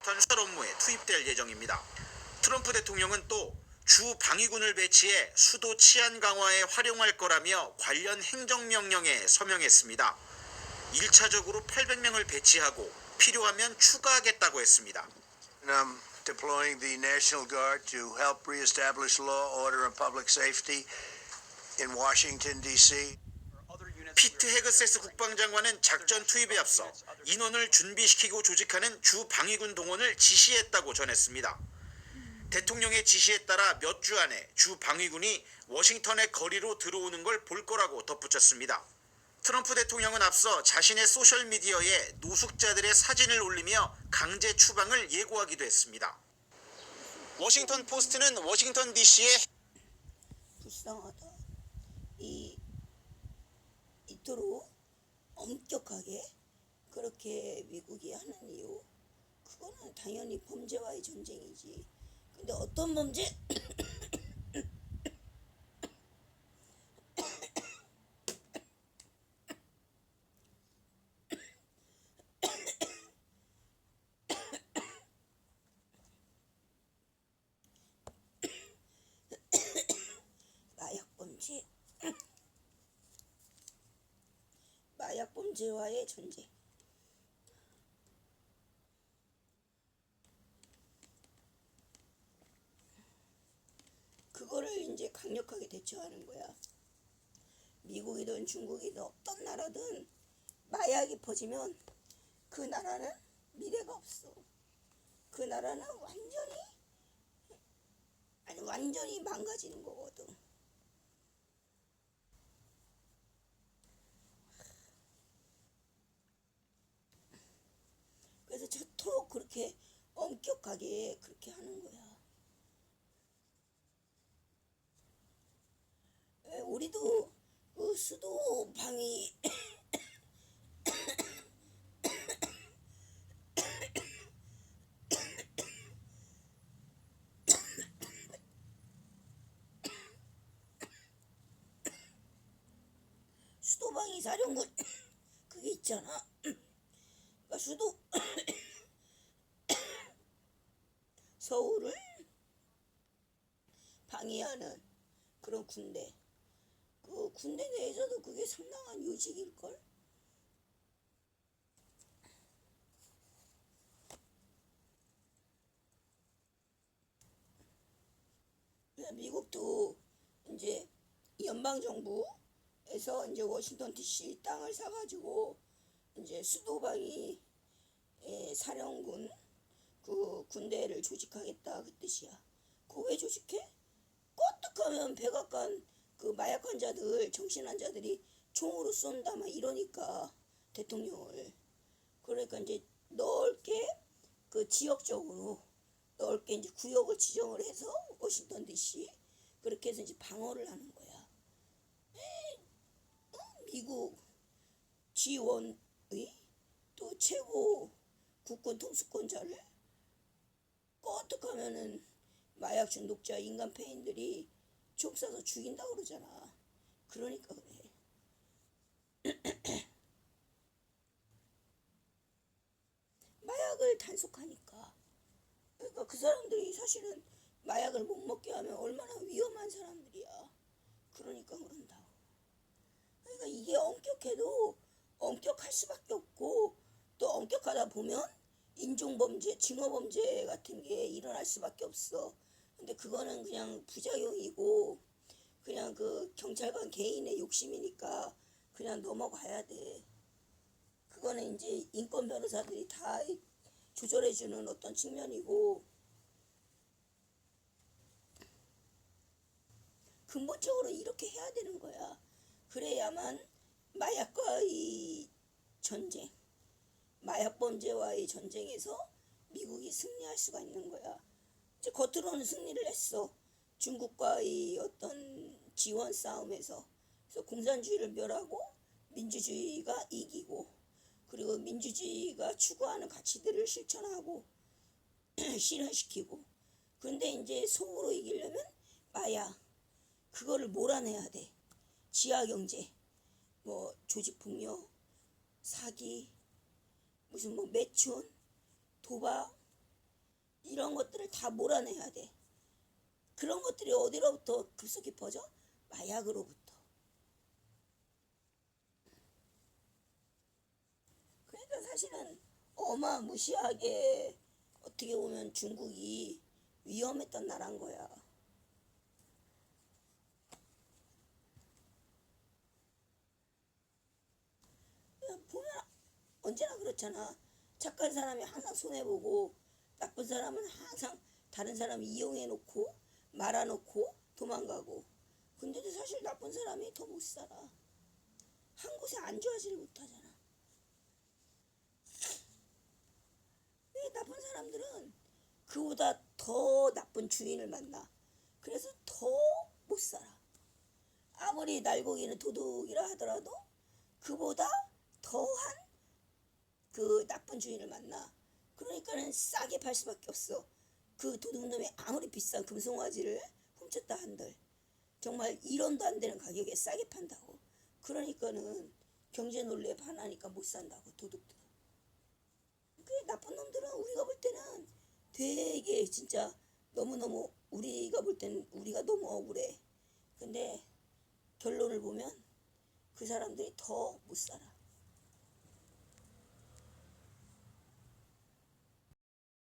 수사 업무에 투입될 예정입니다. 트럼프 대통령은 또 주 방위군을 배치해 수도 치안 강화에 활용할 거라며 관련 행정명령에 서명했습니다. 1차적으로 800명을 배치하고 필요하면 추가하겠다고 했습니다. Deploying the National Guard to help reestablish law, order, and public safety in Washington, D.C. 피트 헤그세스 국방장관은 작전 투입에 앞서 인원을 준비시키고 조직하는 주 방위군 동원을 지시했다고 전했습니다. 대통령의 지시에 따라 몇 주 안에 주 방위군이 워싱턴의 거리로 들어오는 걸 볼 거라고 덧붙였습니다. 트럼프 대통령은 앞서 자신의 소셜미디어에 노숙자들의 사진을 올리며 강제 추방을 예고하기도 했습니다. 워싱턴 포스트는 워싱턴 DC의 불쌍하다. 이토록 엄격하게 그렇게 미국이 하는 이유, 그거는 당연히 범죄와의 전쟁이지. 근데 어떤 범죄? 마약 범죄와의 전쟁. 그거를 이제 강력하게 대처하는 거야. 미국이든 중국이든 어떤 나라든 마약이 퍼지면 그 나라는 미래가 없어. 그 나라는 완전히 망가지는 거거든. 그래서 저토록 그렇게 엄격하게 그렇게 하는 거야. 우리도 그 수도 방위 수도방위 사령군 그게 있잖아. 그러니까 수도 서울을 방위하는 그런 군대. 그 군대 내에서도 그게 상당한 요직일걸? 미국도 이제 연방정부에서 이제 워싱턴 DC 땅을 사가지고 이제 수도방위 사령군 그 군대를 조직하겠다 그 뜻이야. 그거 왜 조직해? 껐득하면 백악관 그 마약 환자들, 정신 환자들이 총으로 쏜다 막 이러니까 대통령을. 그러니까 이제 넓게 그 지역적으로 넓게 이제 구역을 지정을 해서 워싱턴 DC 그렇게 해서 이제 방어를 하는 거야. 미국 지원의 또 최고 국군 통수권자를 껐득하면은 마약 중독자 인간 폐인들이 총 쏴서 죽인다 그러잖아. 그러니까 그래. 마약을 단속하니까. 그러니까 그 사람들이 사실은 마약을 못 먹게 하면 얼마나 위험한 사람들이야. 그러니까 그런다고. 그러니까 이게 엄격해도 엄격할 수밖에 없고, 또 엄격하다 보면 인종범죄, 징어범죄 같은 게 일어날 수밖에 없어. 근데 그거는 그냥 부작용이고 그냥 그 경찰관 개인의 욕심이니까 그냥 넘어가야 돼. 그거는 이제 인권 변호사들이 다 조절해주는 어떤 측면이고, 근본적으로 이렇게 해야 되는 거야. 그래야만 마약과의 전쟁, 마약 범죄와의 전쟁에서 미국이 승리할 수가 있는 거야. 이제 겉으로는 승리를 했어. 중국과의 어떤 지원 싸움에서. 그래서 공산주의를 멸하고 민주주의가 이기고, 그리고 민주주의가 추구하는 가치들을 실천하고 실현시키고. 그런데 이제 속으로 이기려면 마약, 그거를 몰아내야 돼. 지하경제, 뭐 조직폭력, 사기, 무슨 뭐 매춘, 도박, 다 몰아내야 돼. 그런 것들이 어디로부터 급속히 퍼져? 마약으로부터. 그러니까 사실은 어마무시하게 어떻게 보면 중국이 위험했던 나라인 거야. 보면 언제나 그렇잖아. 착한 사람이 항상 손해보고 나쁜 사람은 항상 다른 사람 이용해놓고 말아놓고 도망가고. 근데도 사실 나쁜 사람이 더 못 살아. 한 곳에 안주하지를 못하잖아. 이 나쁜 사람들은 그보다 더 나쁜 주인을 만나. 그래서 더 못 살아. 아무리 날고기는 도둑이라 하더라도 그보다 더한 그 나쁜 주인을 만나. 그러니까는 싸게 팔 수밖에 없어. 그 도둑놈이 아무리 비싼 금송아지를 훔쳤다 한들 정말 1원도 안 되는 가격에 싸게 판다고. 그러니까는 경제 논리에 반하니까 못 산다고 도둑들은. 그 나쁜 놈들은 우리가 볼 때는 되게 진짜 너무너무 우리가 볼 때는 우리가 너무 억울해. 근데 결론을 보면 그 사람들이 더 못 살아.